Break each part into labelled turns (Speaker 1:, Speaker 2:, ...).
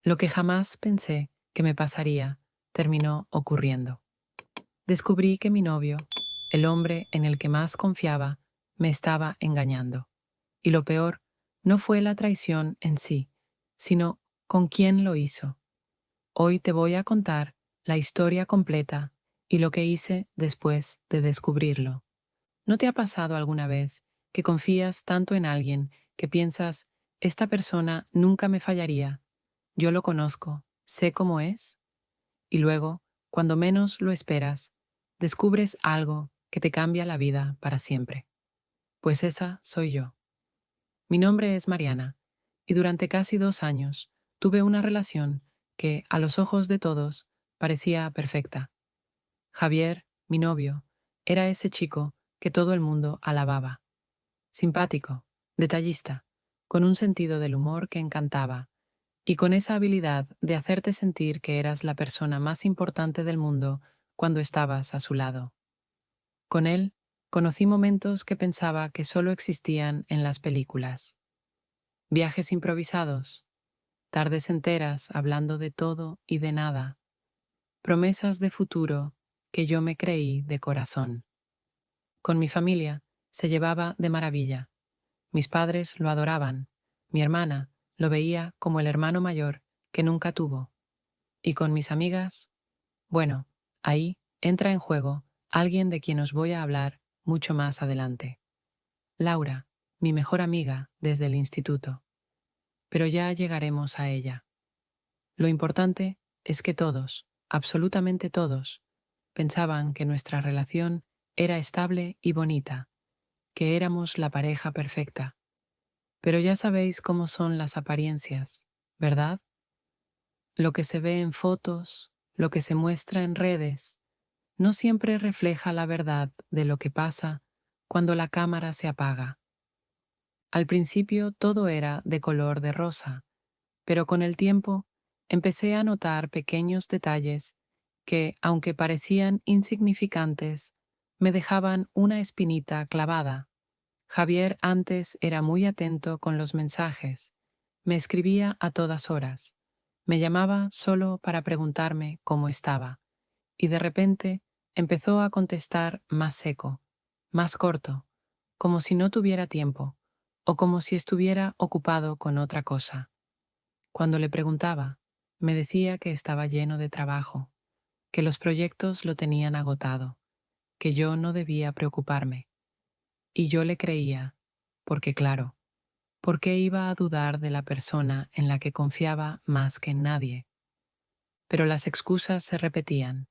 Speaker 1: Lo que jamás pensé que me pasaría terminó ocurriendo. Descubrí que mi novio, el hombre en el que más confiaba, me estaba engañando. Y lo peor no fue la traición en sí, sino con quién lo hizo. Hoy te voy a contar la historia completa y lo que hice después de descubrirlo. ¿No te ha pasado alguna vez que confías tanto en alguien que piensas, esta persona nunca me fallaría, yo lo conozco, sé cómo es? Y luego, cuando menos lo esperas, descubres algo que te cambia la vida para siempre. Pues esa soy yo. Mi nombre es Mariana, y durante casi 2 años tuve una relación que, a los ojos de todos, parecía perfecta. Javier, mi novio, era ese chico que todo el mundo alababa. Simpático, detallista, con un sentido del humor que encantaba, y con esa habilidad de hacerte sentir que eras la persona más importante del mundo cuando estabas a su lado. Con él, conocí momentos que pensaba que solo existían en las películas. Viajes improvisados, tardes enteras hablando de todo y de nada, promesas de futuro que yo me creí de corazón. Con mi familia se llevaba de maravilla. Mis padres lo adoraban, mi hermana lo veía como el hermano mayor que nunca tuvo. Y con mis amigas, bueno, ahí entra en juego alguien de quien os voy a hablar mucho más adelante. Laura, mi mejor amiga desde el instituto. Pero ya llegaremos a ella. Lo importante es que todos, absolutamente todos, pensaban que nuestra relación era estable y bonita, que éramos la pareja perfecta. Pero ya sabéis cómo son las apariencias, ¿verdad? Lo que se ve en fotos, lo que se muestra en redes, no siempre refleja la verdad de lo que pasa cuando la cámara se apaga. Al principio todo era de color de rosa, pero con el tiempo empecé a notar pequeños detalles que, aunque parecían insignificantes, me dejaban una espinita clavada. Javier antes era muy atento con los mensajes, me escribía a todas horas, me llamaba solo para preguntarme cómo estaba, y de repente empezó a contestar más seco, más corto, como si no tuviera tiempo, o como si estuviera ocupado con otra cosa. Cuando le preguntaba, me decía que estaba lleno de trabajo, que los proyectos lo tenían agotado, que yo no debía preocuparme. Y yo le creía, porque claro, ¿por qué iba a dudar de la persona en la que confiaba más que en nadie? Pero las excusas se repetían.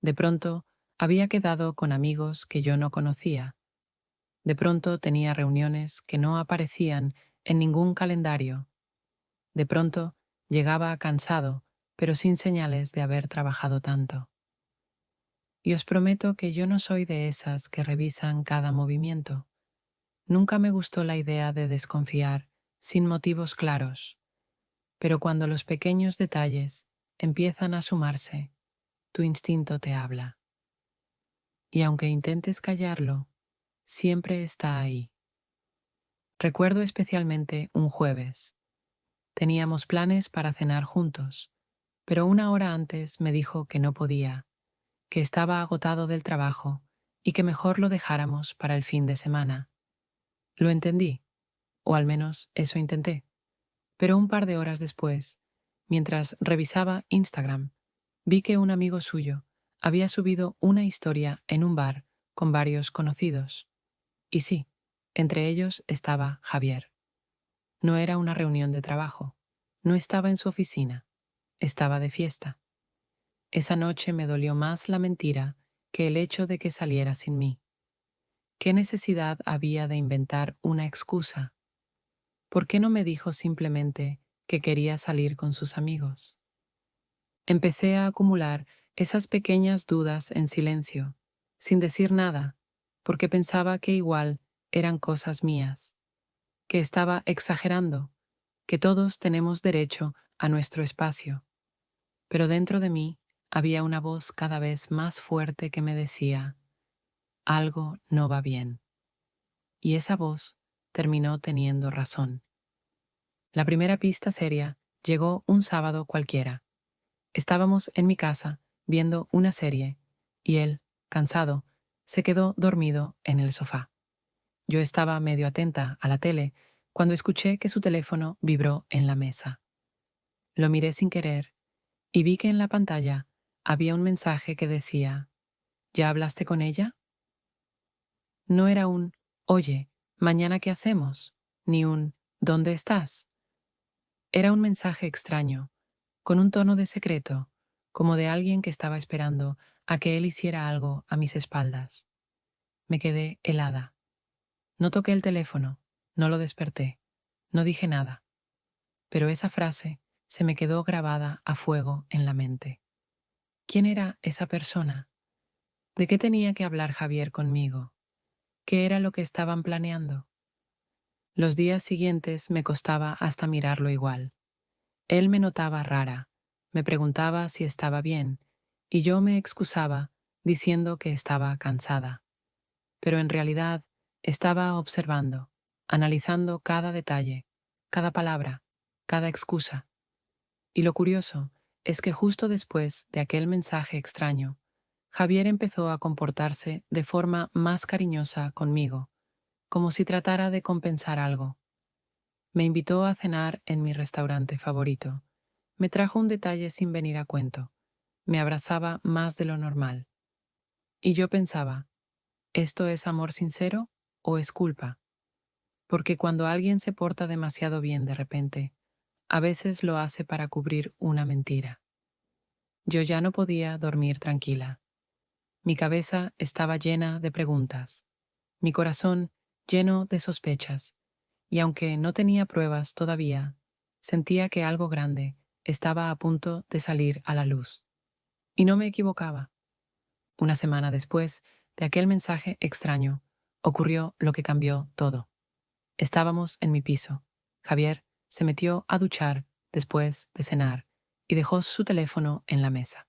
Speaker 1: De pronto, había quedado con amigos que yo no conocía. De pronto tenía reuniones que no aparecían en ningún calendario. De pronto llegaba cansado, pero sin señales de haber trabajado tanto. Y os prometo que yo no soy de esas que revisan cada movimiento. Nunca me gustó la idea de desconfiar sin motivos claros, pero cuando los pequeños detalles empiezan a sumarse, tu instinto te habla. Y aunque intentes callarlo, siempre está ahí. Recuerdo especialmente un jueves. Teníamos planes para cenar juntos, pero una hora antes me dijo que no podía, que estaba agotado del trabajo y que mejor lo dejáramos para el fin de semana. Lo entendí, o al menos eso intenté. Pero un par de horas después, mientras revisaba Instagram, vi que un amigo suyo había subido una historia en un bar con varios conocidos. Y sí, entre ellos estaba Javier. No era una reunión de trabajo, no estaba en su oficina, estaba de fiesta. Esa noche me dolió más la mentira que el hecho de que saliera sin mí. ¿Qué necesidad había de inventar una excusa? ¿Por qué no me dijo simplemente que quería salir con sus amigos? Empecé a acumular esas pequeñas dudas en silencio, sin decir nada, porque pensaba que igual eran cosas mías, que estaba exagerando, que todos tenemos derecho a nuestro espacio. Pero dentro de mí había una voz cada vez más fuerte que me decía, algo no va bien. Y esa voz terminó teniendo razón. La primera pista seria Llegó un sábado cualquiera. Estábamos en mi casa viendo una serie y él, cansado, se quedó dormido en el sofá. Yo estaba medio atenta a la tele cuando escuché que su teléfono vibró en la mesa. Lo miré sin querer y vi que en la pantalla había un mensaje que decía: ¿Ya hablaste con ella? No era un «Oye, ¿mañana qué hacemos?», ni un «¿Dónde estás?». Era un mensaje extraño, con un tono de secreto, como de alguien que estaba esperando a que él hiciera algo a mis espaldas. Me quedé helada. No toqué el teléfono, no lo desperté, no dije nada, pero esa frase se me quedó grabada a fuego en la mente. ¿Quién era esa persona? ¿De qué tenía que hablar Javier conmigo? ¿Qué era lo que estaban planeando? Los días siguientes me costaba hasta mirarlo igual. Él me notaba rara, me preguntaba si estaba bien, y yo me excusaba diciendo que estaba cansada. Pero en realidad estaba observando, analizando cada detalle, cada palabra, cada excusa. Y lo curioso es que justo después de aquel mensaje extraño, Javier empezó a comportarse de forma más cariñosa conmigo, como si tratara de compensar algo. Me invitó a cenar en mi restaurante favorito. Me trajo un detalle sin venir a cuento. Me abrazaba más de lo normal. Y yo pensaba, ¿esto es amor sincero o es culpa? Porque cuando alguien se porta demasiado bien de repente, a veces lo hace para cubrir una mentira. Yo ya no podía dormir tranquila. Mi cabeza estaba llena de preguntas, mi corazón lleno de sospechas, y aunque no tenía pruebas todavía, sentía que algo grande estaba a punto de salir a la luz. Y no me equivocaba. Una semana después de aquel mensaje extraño, ocurrió lo que cambió todo. Estábamos en mi piso. Javier se metió a duchar después de cenar y dejó su teléfono en la mesa.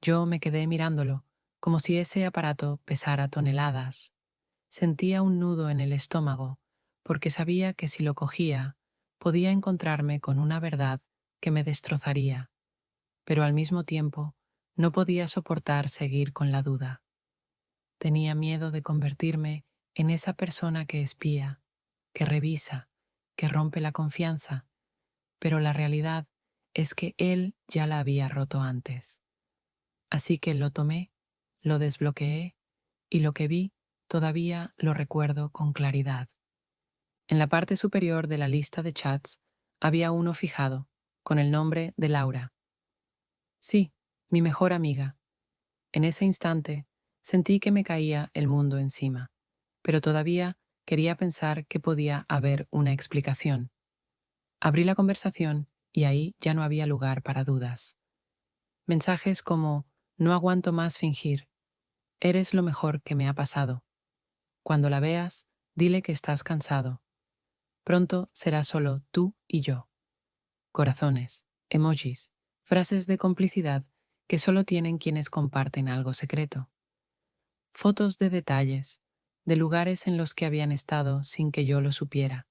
Speaker 1: Yo me quedé mirándolo, como si ese aparato pesara toneladas. Sentía un nudo en el estómago, porque sabía que si lo cogía, podía encontrarme con una verdad que me destrozaría. Pero al mismo tiempo, no podía soportar seguir con la duda. Tenía miedo de convertirme en esa persona que espía, que revisa, que rompe la confianza, pero la realidad es que él ya la había roto antes. Así que lo tomé, lo desbloqueé y lo que vi todavía lo recuerdo con claridad. En la parte superior de la lista de chats había uno fijado, con el nombre de Laura. Sí, mi mejor amiga. En ese instante sentí que me caía el mundo encima, pero todavía quería pensar que podía haber una explicación. Abrí la conversación y ahí ya no había lugar para dudas. Mensajes como: no aguanto más fingir. Eres lo mejor que me ha pasado. Cuando la veas, dile que estás cansado. Pronto será solo tú y yo. Corazones, emojis, frases de complicidad que solo tienen quienes comparten algo secreto. Fotos de detalles, de lugares en los que habían estado sin que yo lo supiera.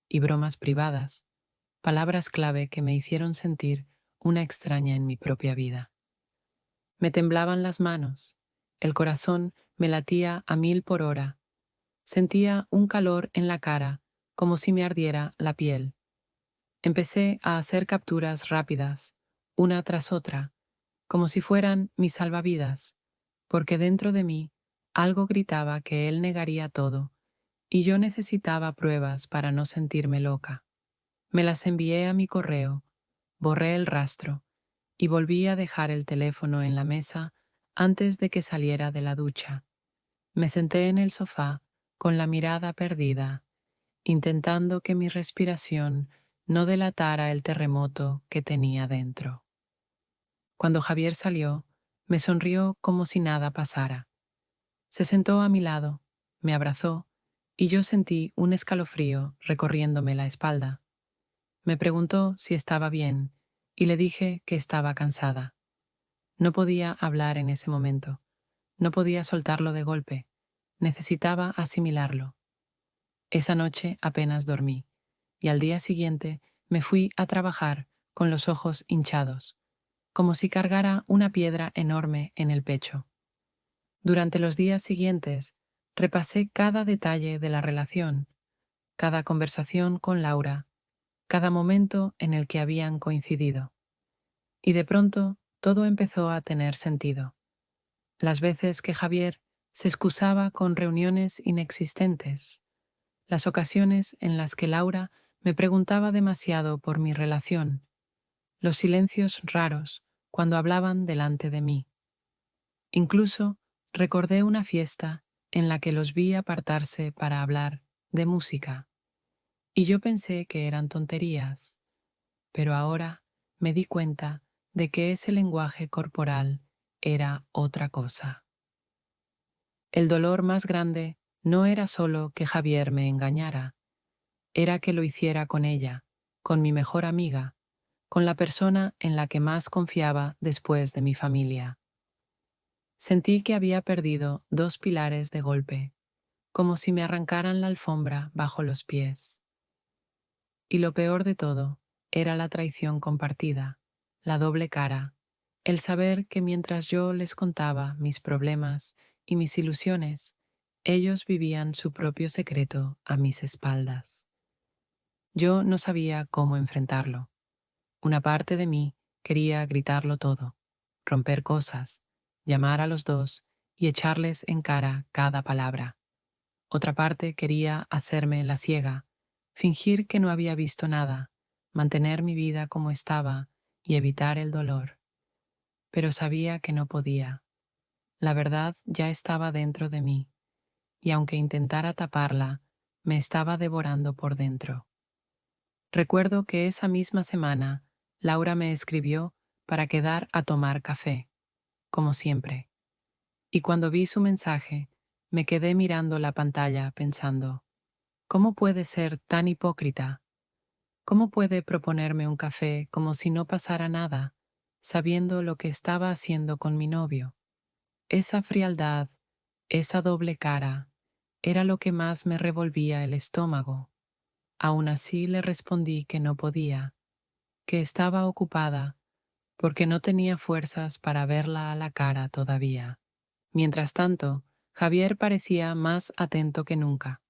Speaker 1: Y bromas privadas, palabras clave que me hicieron sentir una extraña en mi propia vida. Me temblaban las manos, el corazón me latía a 1000 por hora. Sentía un calor en la cara, como si me ardiera la piel. Empecé a hacer capturas rápidas, una tras otra, como si fueran mis salvavidas, porque dentro de mí algo gritaba que él negaría todo, y yo necesitaba pruebas para no sentirme loca. Me las envié a mi correo, borré el rastro y volví a dejar el teléfono en la mesa antes de que saliera de la ducha. Me senté en el sofá con la mirada perdida, intentando que mi respiración no delatara el terremoto que tenía dentro. Cuando Javier salió, me sonrió como si nada pasara. Se sentó a mi lado, me abrazó y yo sentí un escalofrío recorriéndome la espalda. Me preguntó si estaba bien y le dije que estaba cansada. No podía hablar en ese momento, no podía soltarlo de golpe, necesitaba asimilarlo. Esa noche apenas dormí y al día siguiente me fui a trabajar con los ojos hinchados, como si cargara una piedra enorme en el pecho. Durante los días siguientes, repasé cada detalle de la relación, cada conversación con Laura, cada momento en el que habían coincidido. Y de pronto todo empezó a tener sentido. Las veces que Javier se excusaba con reuniones inexistentes, las ocasiones en las que Laura me preguntaba demasiado por mi relación, los silencios raros cuando hablaban delante de mí. Incluso recordé una fiesta en la que los vi apartarse para hablar de música, y yo pensé que eran tonterías, pero ahora me di cuenta de que ese lenguaje corporal era otra cosa. El dolor más grande no era solo que Javier me engañara, era que lo hiciera con ella, con mi mejor amiga, con la persona en la que más confiaba después de mi familia. Sentí que había perdido 2 pilares de golpe, como si me arrancaran la alfombra bajo los pies. Y lo peor de todo era la traición compartida, la doble cara, el saber que mientras yo les contaba mis problemas y mis ilusiones, ellos vivían su propio secreto a mis espaldas. Yo no sabía cómo enfrentarlo. Una parte de mí quería gritarlo todo, romper cosas, llamar a los dos y echarles en cara cada palabra. Otra parte quería hacerme la ciega, fingir que no había visto nada, mantener mi vida como estaba y evitar el dolor. Pero sabía que no podía. La verdad ya estaba dentro de mí, y aunque intentara taparla, me estaba devorando por dentro. Recuerdo que esa misma semana, Laura me escribió para quedar a tomar café, como siempre. Y cuando vi su mensaje, me quedé mirando la pantalla pensando, ¿cómo puede ser tan hipócrita? ¿Cómo puede proponerme un café como si no pasara nada, sabiendo lo que estaba haciendo con mi novio? Esa frialdad, esa doble cara, era lo que más me revolvía el estómago. Aún así le respondí que no podía, que estaba ocupada, porque no tenía fuerzas para verla a la cara todavía. Mientras tanto, Javier parecía más atento que nunca.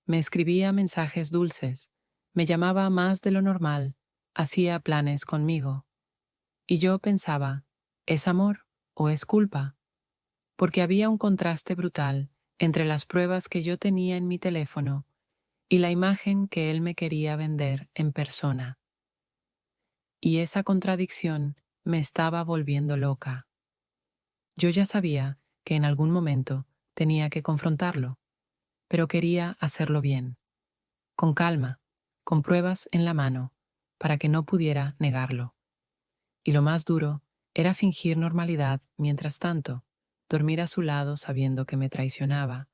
Speaker 1: Me escribía mensajes dulces, me llamaba más de lo normal, hacía planes conmigo. Y yo pensaba, ¿es amor o es culpa? Porque había un contraste brutal entre las pruebas que yo tenía en mi teléfono y la imagen que él me quería vender en persona. Y esa contradicción me estaba volviendo loca. Yo ya sabía que en algún momento tenía que confrontarlo, pero quería hacerlo bien, con calma, con pruebas en la mano, para que no pudiera negarlo. Y lo más duro era fingir normalidad mientras tanto, dormir a su lado sabiendo que me traicionaba,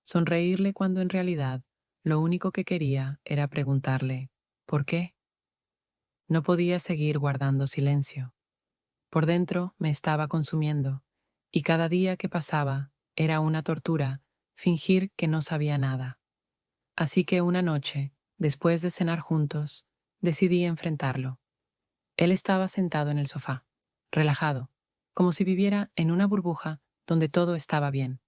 Speaker 1: sonreírle cuando en realidad lo único que quería era preguntarle, ¿por qué? No podía seguir guardando silencio. Por dentro me estaba consumiendo, y cada día que pasaba era una tortura fingir que no sabía nada. Así que una noche, después de cenar juntos, decidí enfrentarlo. Él estaba sentado en el sofá, relajado, como si viviera en una burbuja donde todo estaba bien.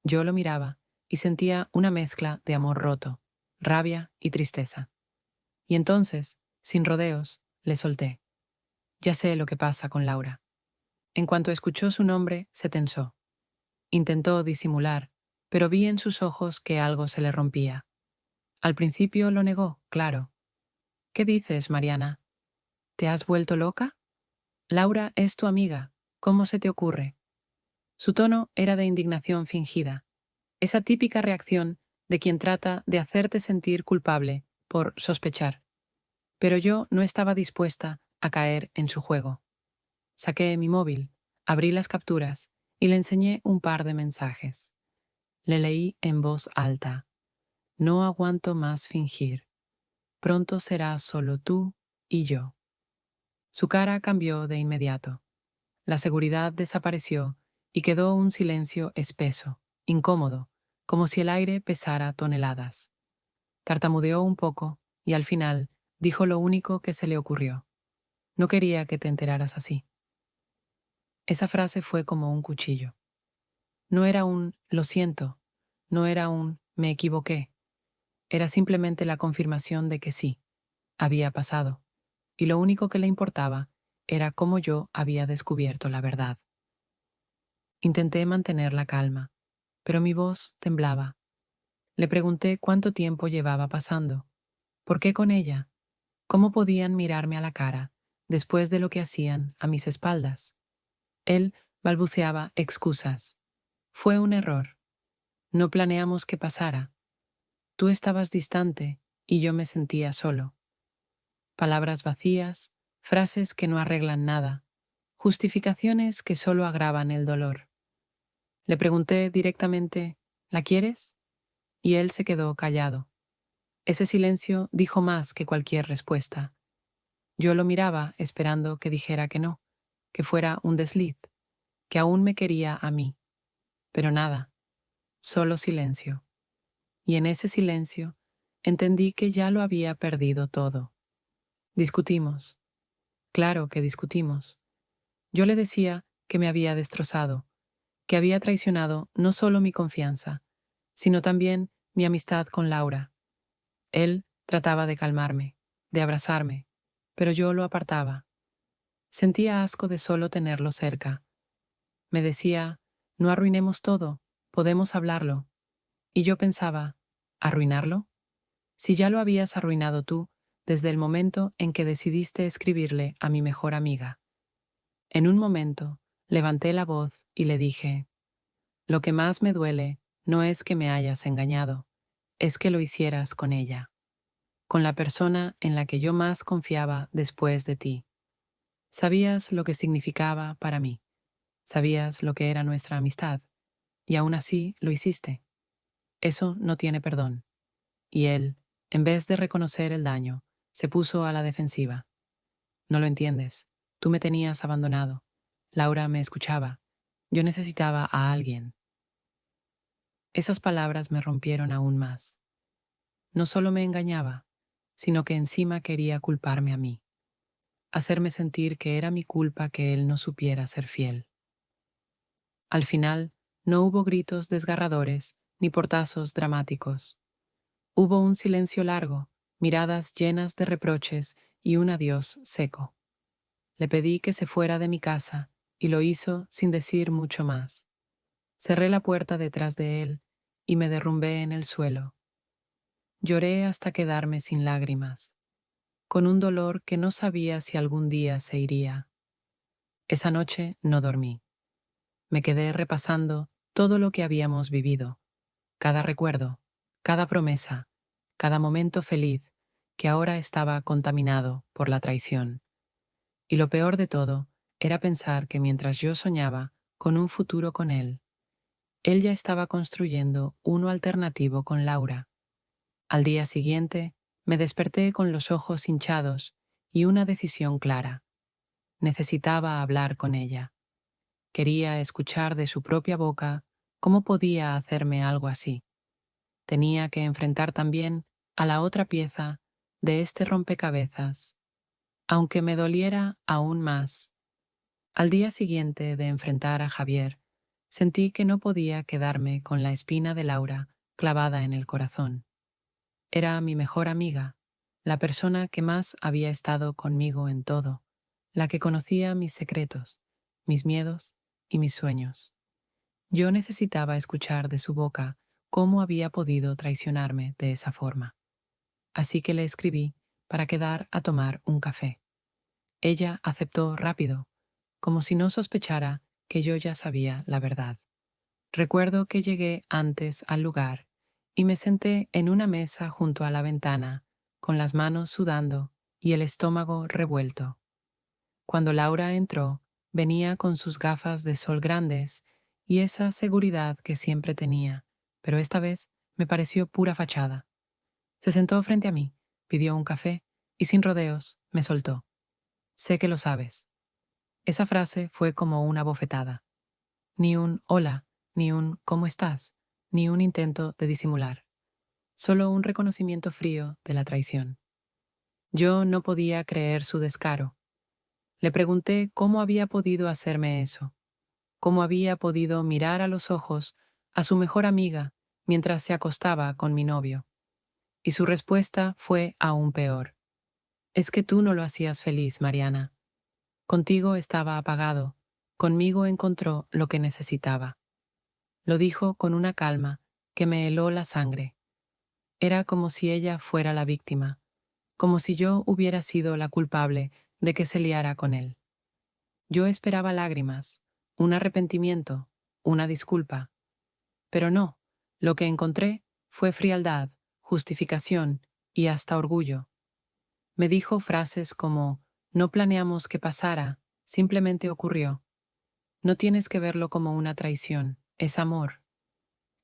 Speaker 1: Yo lo miraba y sentía una mezcla de amor roto, rabia y tristeza. Y entonces, sin rodeos, le solté. Ya sé lo que pasa con Laura. En cuanto escuchó su nombre, se tensó. Intentó disimular, pero vi en sus ojos que algo se le rompía. Al principio lo negó, claro. ¿Qué dices, Mariana? ¿Te has vuelto loca? Laura es tu amiga. ¿Cómo se te ocurre? Su tono era de indignación fingida, esa típica reacción de quien trata de hacerte sentir culpable por sospechar. Pero yo no estaba dispuesta a caer en su juego. Saqué mi móvil, abrí las capturas y le enseñé un par de mensajes. Le leí en voz alta. No aguanto más fingir. Pronto será solo tú y yo. Su cara cambió de inmediato. La seguridad desapareció y quedó un silencio espeso, incómodo, como si el aire pesara toneladas. Tartamudeó un poco y al final Dijo lo único que se le ocurrió. No quería que te enteraras así. Esa frase fue como un cuchillo. No era un lo siento, no era un me equivoqué. Era simplemente la confirmación de que sí, había pasado, y lo único que le importaba era cómo yo había descubierto la verdad. Intenté mantener la calma, pero mi voz temblaba. Le pregunté cuánto tiempo llevaba pasando. ¿Por qué con ella? ¿Cómo podían mirarme a la cara después de lo que hacían a mis espaldas? Él balbuceaba excusas. Fue un error. No planeamos que pasara. Tú estabas distante y yo me sentía solo. Palabras vacías, frases que no arreglan nada, justificaciones que solo agravan el dolor. Le pregunté directamente, ¿la quieres? Y él se quedó callado. Ese silencio dijo más que cualquier respuesta. Yo lo miraba esperando que dijera que no, que fuera un desliz, que aún me quería a mí. Pero nada, solo silencio. Y en ese silencio entendí que ya lo había perdido todo. Discutimos. Claro que discutimos. Yo le decía que me había destrozado, que había traicionado no solo mi confianza, sino también mi amistad con Laura. Él trataba de calmarme, de abrazarme, pero yo lo apartaba. Sentía asco de solo tenerlo cerca. Me decía, no arruinemos todo, podemos hablarlo. Y yo pensaba, ¿arruinarlo? Si ya lo habías arruinado tú desde el momento en que decidiste escribirle a mi mejor amiga. En un momento, levanté la voz y le dije, lo que más me duele no es que me hayas engañado, es que lo hicieras con ella, con la persona en la que yo más confiaba después de ti. Sabías lo que significaba para mí, sabías lo que era nuestra amistad, y aún así lo hiciste. Eso no tiene perdón. Y él, en vez de reconocer el daño, se puso a la defensiva. No lo entiendes. Tú me tenías abandonado. Laura me escuchaba. Yo necesitaba a alguien. Esas palabras me rompieron aún más. No solo me engañaba, sino que encima quería culparme a mí, hacerme sentir que era mi culpa que él no supiera ser fiel. Al final, no hubo gritos desgarradores ni portazos dramáticos. Hubo un silencio largo, miradas llenas de reproches y un adiós seco. Le pedí que se fuera de mi casa y lo hizo sin decir mucho más. Cerré la puerta detrás de él y me derrumbé en el suelo. Lloré hasta quedarme sin lágrimas, con un dolor que no sabía si algún día se iría. Esa noche no dormí. Me quedé repasando todo lo que habíamos vivido, cada recuerdo, cada promesa, cada momento feliz que ahora estaba contaminado por la traición. Y lo peor de todo era pensar que mientras yo soñaba con un futuro con él ya estaba construyendo uno alternativo con Laura. Al día siguiente, me desperté con los ojos hinchados y una decisión clara. Necesitaba hablar con ella. Quería escuchar de su propia boca cómo podía hacerme algo así. Tenía que enfrentar también a la otra pieza de este rompecabezas, aunque me doliera aún más. Al día siguiente de enfrentar a Javier, sentí que no podía quedarme con la espina de Laura clavada en el corazón. Era mi mejor amiga, la persona que más había estado conmigo en todo, la que conocía mis secretos, mis miedos y mis sueños. Yo necesitaba escuchar de su boca cómo había podido traicionarme de esa forma. Así que le escribí para quedar a tomar un café. Ella aceptó rápido, como si no sospechara que yo ya sabía la verdad. Recuerdo que llegué antes al lugar y me senté en una mesa junto a la ventana, con las manos sudando y el estómago revuelto. Cuando Laura entró, venía con sus gafas de sol grandes y esa seguridad que siempre tenía, pero esta vez me pareció pura fachada. Se sentó frente a mí, pidió un café y sin rodeos me soltó. Sé que lo sabes. Esa frase fue como una bofetada. Ni un hola, ni un ¿cómo estás?, ni un intento de disimular. Solo un reconocimiento frío de la traición. Yo no podía creer su descaro. Le pregunté cómo había podido hacerme eso, cómo había podido mirar a los ojos a su mejor amiga mientras se acostaba con mi novio. Y su respuesta fue aún peor. Es que tú no lo hacías feliz, Mariana. Contigo estaba apagado, conmigo encontró lo que necesitaba. Lo dijo con una calma que me heló la sangre. Era como si ella fuera la víctima, como si yo hubiera sido la culpable de que se liara con él. Yo esperaba lágrimas, un arrepentimiento, una disculpa. Pero no, lo que encontré fue frialdad, justificación y hasta orgullo. Me dijo frases como, no planeamos que pasara, simplemente ocurrió. No tienes que verlo como una traición, es amor.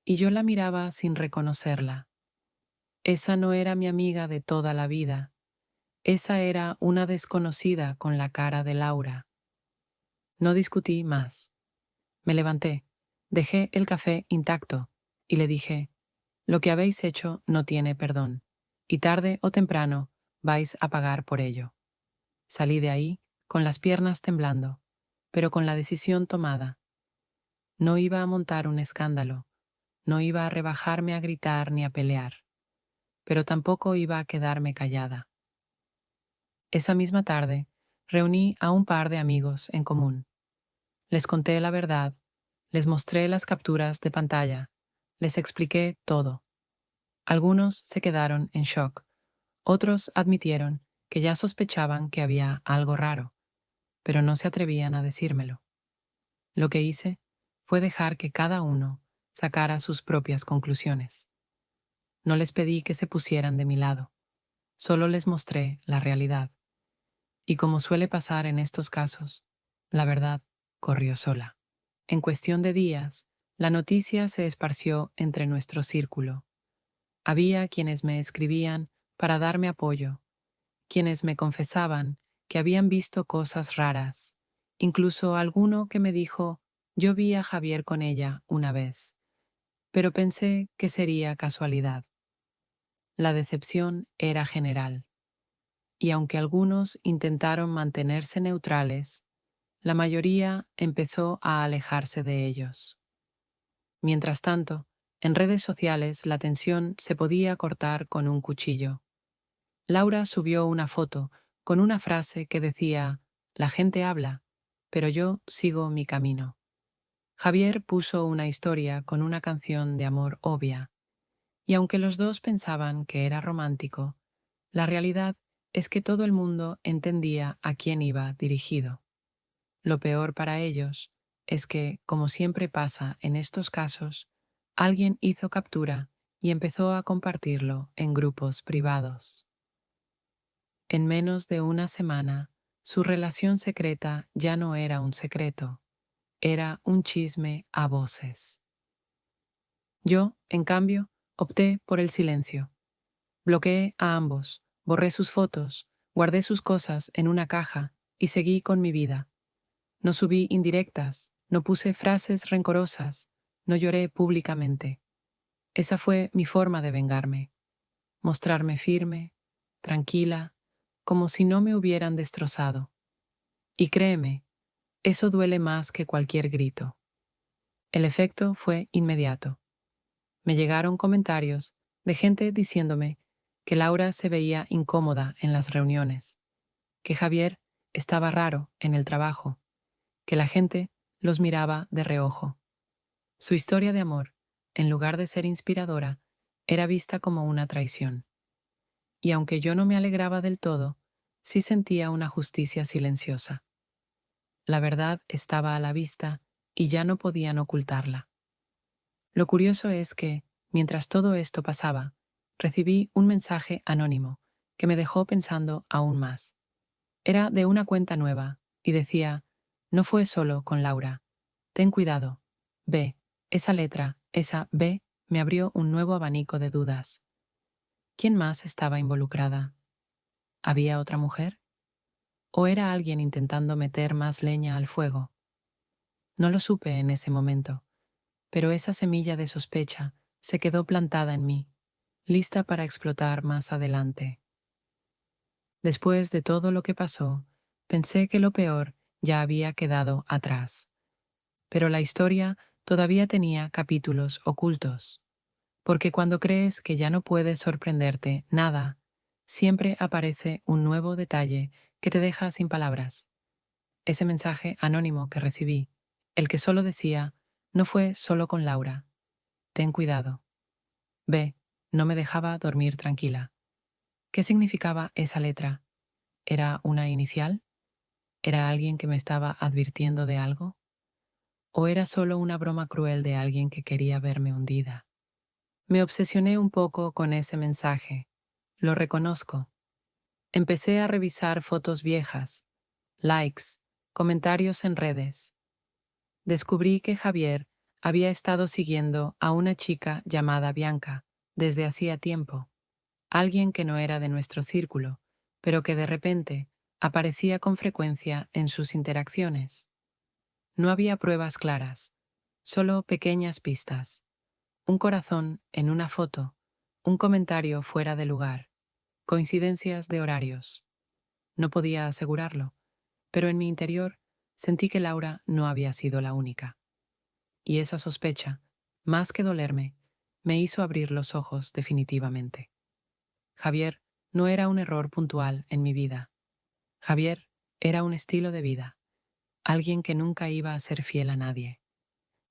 Speaker 1: Y yo la miraba sin reconocerla. Esa no era mi amiga de toda la vida. Esa era una desconocida con la cara de Laura. No discutí más. Me levanté, dejé el café intacto y le dije, lo que habéis hecho no tiene perdón, y tarde o temprano vais a pagar por ello. Salí de ahí con las piernas temblando, pero con la decisión tomada. No iba a montar un escándalo, no iba a rebajarme a gritar ni a pelear, pero tampoco iba a quedarme callada. Esa misma tarde, reuní a un par de amigos en común. Les conté la verdad, les mostré las capturas de pantalla, les expliqué todo. Algunos se quedaron en shock, otros admitieron que ya sospechaban que había algo raro, pero no se atrevían a decírmelo. Lo que hice fue dejar que cada uno sacara sus propias conclusiones. No les pedí que se pusieran de mi lado, solo les mostré la realidad. Y como suele pasar en estos casos, la verdad corrió sola. En cuestión de días, la noticia se esparció entre nuestro círculo. Había quienes me escribían para darme apoyo, quienes me confesaban que habían visto cosas raras, incluso alguno que me dijo, yo vi a Javier con ella una vez, pero pensé que sería casualidad. La decepción era general, y aunque algunos intentaron mantenerse neutrales, la mayoría empezó a alejarse de ellos. Mientras tanto, en redes sociales la tensión se podía cortar con un cuchillo. Laura subió una foto con una frase que decía, la gente habla, pero yo sigo mi camino. Javier puso una historia con una canción de amor obvia, y aunque los dos pensaban que era romántico, la realidad es que todo el mundo entendía a quién iba dirigido. Lo peor para ellos es que, como siempre pasa en estos casos, alguien hizo captura y empezó a compartirlo en grupos privados. En menos de una semana, su relación secreta ya no era un secreto, era un chisme a voces. Yo, en cambio, opté por el silencio. Bloqueé a ambos, borré sus fotos, guardé sus cosas en una caja y seguí con mi vida. No subí indirectas, no puse frases rencorosas, no lloré públicamente. Esa fue mi forma de vengarme, mostrarme firme, tranquila, como si no me hubieran destrozado. Y créeme, eso duele más que cualquier grito. El efecto fue inmediato. Me llegaron comentarios de gente diciéndome que Laura se veía incómoda en las reuniones, que Javier estaba raro en el trabajo, que la gente los miraba de reojo. Su historia de amor, en lugar de ser inspiradora, era vista como una traición. Y aunque yo no me alegraba del todo, sí sentía una justicia silenciosa. La verdad estaba a la vista y ya no podían ocultarla. Lo curioso es que, mientras todo esto pasaba, recibí un mensaje anónimo que me dejó pensando aún más. Era de una cuenta nueva y decía, no fue solo con Laura. Ten cuidado. B. Esa letra, esa B, me abrió un nuevo abanico de dudas. ¿Quién más estaba involucrada? ¿Había otra mujer? ¿O era alguien intentando meter más leña al fuego? No lo supe en ese momento, pero esa semilla de sospecha se quedó plantada en mí, lista para explotar más adelante. Después de todo lo que pasó, pensé que lo peor ya había quedado atrás. Pero la historia todavía tenía capítulos ocultos. Porque cuando crees que ya no puedes sorprenderte nada, siempre aparece un nuevo detalle que te deja sin palabras. Ese mensaje anónimo que recibí, el que solo decía, no fue solo con Laura. Ten cuidado. B. No me dejaba dormir tranquila. ¿Qué significaba esa letra? ¿Era una inicial? ¿Era alguien que me estaba advirtiendo de algo? ¿O era solo una broma cruel de alguien que quería verme hundida? Me obsesioné un poco con ese mensaje. Lo reconozco. Empecé a revisar fotos viejas, likes, comentarios en redes. Descubrí que Javier había estado siguiendo a una chica llamada Bianca desde hacía tiempo, alguien que no era de nuestro círculo, pero que de repente aparecía con frecuencia en sus interacciones. No había pruebas claras, solo pequeñas pistas. Un corazón en una foto, un comentario fuera de lugar, coincidencias de horarios. No podía asegurarlo, pero en mi interior sentí que Laura no había sido la única. Y esa sospecha, más que dolerme, me hizo abrir los ojos definitivamente. Javier no era un error puntual en mi vida. Javier era un estilo de vida, alguien que nunca iba a ser fiel a nadie.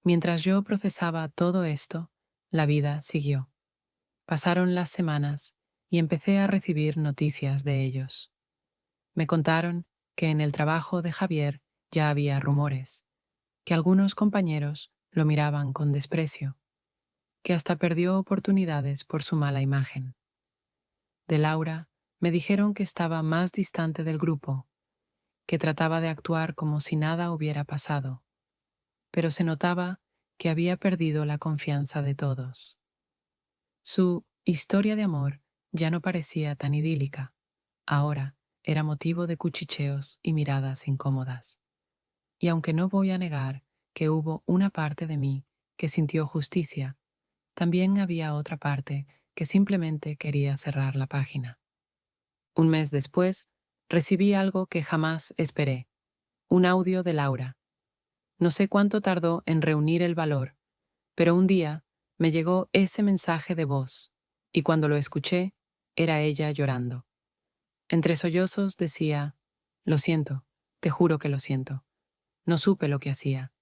Speaker 1: Mientras yo procesaba todo esto, la vida siguió. Pasaron las semanas y empecé a recibir noticias de ellos. Me contaron que en el trabajo de Javier ya había rumores, que algunos compañeros lo miraban con desprecio, que hasta perdió oportunidades por su mala imagen. De Laura me dijeron que estaba más distante del grupo, que trataba de actuar como si nada hubiera pasado, pero se notaba que había perdido la confianza de todos. Su historia de amor ya no parecía tan idílica. Ahora era motivo de cuchicheos y miradas incómodas. Y aunque no voy a negar que hubo una parte de mí que sintió justicia, también había otra parte que simplemente quería cerrar la página. Un mes después, recibí algo que jamás esperé, un audio de Laura. No sé cuánto tardó en reunir el valor, pero un día me llegó ese mensaje de voz, y cuando lo escuché, era ella llorando. Entre sollozos decía, lo siento, te juro que lo siento. No supe lo que hacía.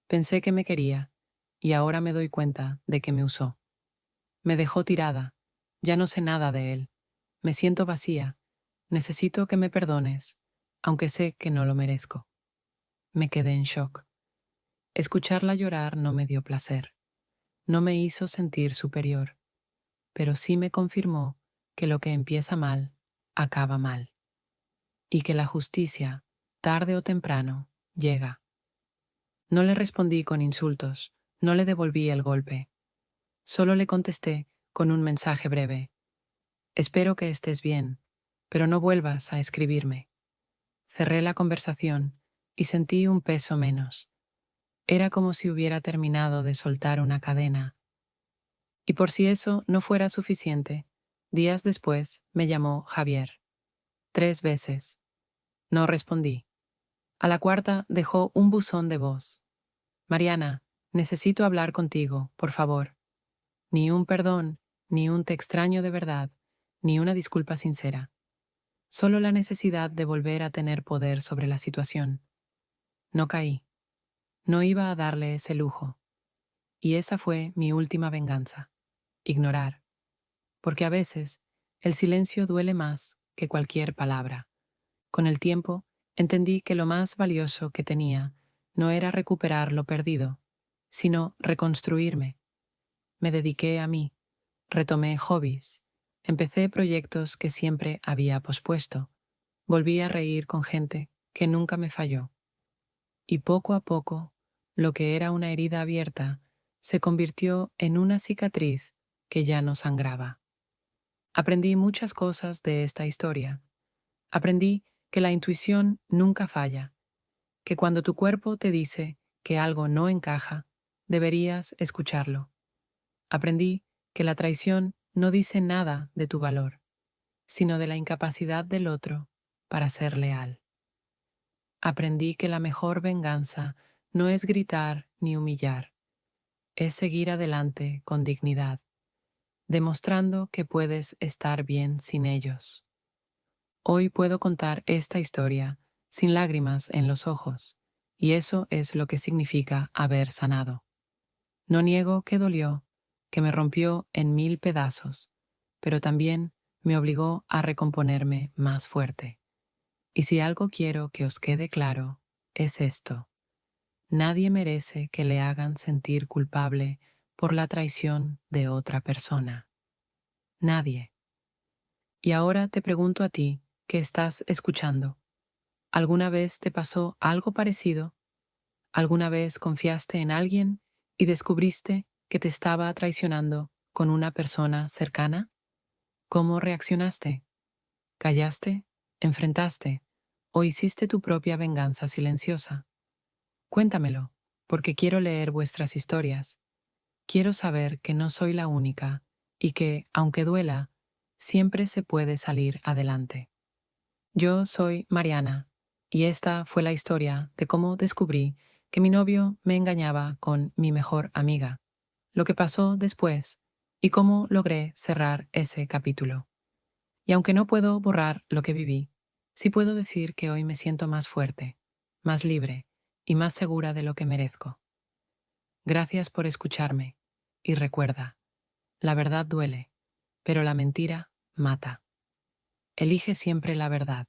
Speaker 1: Pensé que me quería, y ahora me doy cuenta de que me usó. Me dejó tirada. Ya no sé nada de él. Me siento vacía. Necesito que me perdones, aunque sé que no lo merezco. Me quedé en shock. Escucharla llorar no me dio placer. No me hizo sentir superior, pero sí me confirmó que lo que empieza mal, acaba mal. Y que la justicia, tarde o temprano, llega. No le respondí con insultos, no le devolví el golpe. Solo le contesté con un mensaje breve. Espero que estés bien, pero no vuelvas a escribirme. Cerré la conversación y sentí un peso menos. Era como si hubiera terminado de soltar una cadena. Y por si eso no fuera suficiente, días después me llamó Javier. 3 veces. No respondí. A la cuarta dejó un buzón de voz. Mariana, necesito hablar contigo, por favor. Ni un perdón, ni un te extraño de verdad, ni una disculpa sincera. Solo la necesidad de volver a tener poder sobre la situación. No caí. No iba a darle ese lujo. Y esa fue mi última venganza. Ignorar. Porque a veces el silencio duele más que cualquier palabra. Con el tiempo, entendí que lo más valioso que tenía no era recuperar lo perdido, sino reconstruirme. Me dediqué a mí, retomé hobbies, empecé proyectos que siempre había pospuesto, volví a reír con gente que nunca me falló. Y poco a poco, lo que era una herida abierta se convirtió en una cicatriz que ya no sangraba. Aprendí muchas cosas de esta historia. Aprendí que la intuición nunca falla, que cuando tu cuerpo te dice que algo no encaja, deberías escucharlo. Aprendí que la traición no dice nada de tu valor, sino de la incapacidad del otro para ser leal. Aprendí que la mejor venganza no es gritar ni humillar, es seguir adelante con dignidad, demostrando que puedes estar bien sin ellos. Hoy puedo contar esta historia sin lágrimas en los ojos, y eso es lo que significa haber sanado. No niego que dolió, que me rompió en 1000 pedazos, pero también me obligó a recomponerme más fuerte. Y si algo quiero que os quede claro, es esto: nadie merece que le hagan sentir culpable por la traición de otra persona. Nadie. Y ahora te pregunto a ti, que estás escuchando, ¿alguna vez te pasó algo parecido? ¿Alguna vez confiaste en alguien y descubriste que te estaba traicionando con una persona cercana? ¿Cómo reaccionaste? ¿Callaste? ¿Enfrentaste? ¿O hiciste tu propia venganza silenciosa? Cuéntamelo, porque quiero leer vuestras historias. Quiero saber que no soy la única y que, aunque duela, siempre se puede salir adelante. Yo soy Mariana, y esta fue la historia de cómo descubrí que mi novio me engañaba con mi mejor amiga, lo que pasó después y cómo logré cerrar ese capítulo. Y aunque no puedo borrar lo que viví, sí puedo decir que hoy me siento más fuerte, más libre y más segura de lo que merezco. Gracias por escucharme, y recuerda, la verdad duele, pero la mentira mata. Elige siempre la verdad.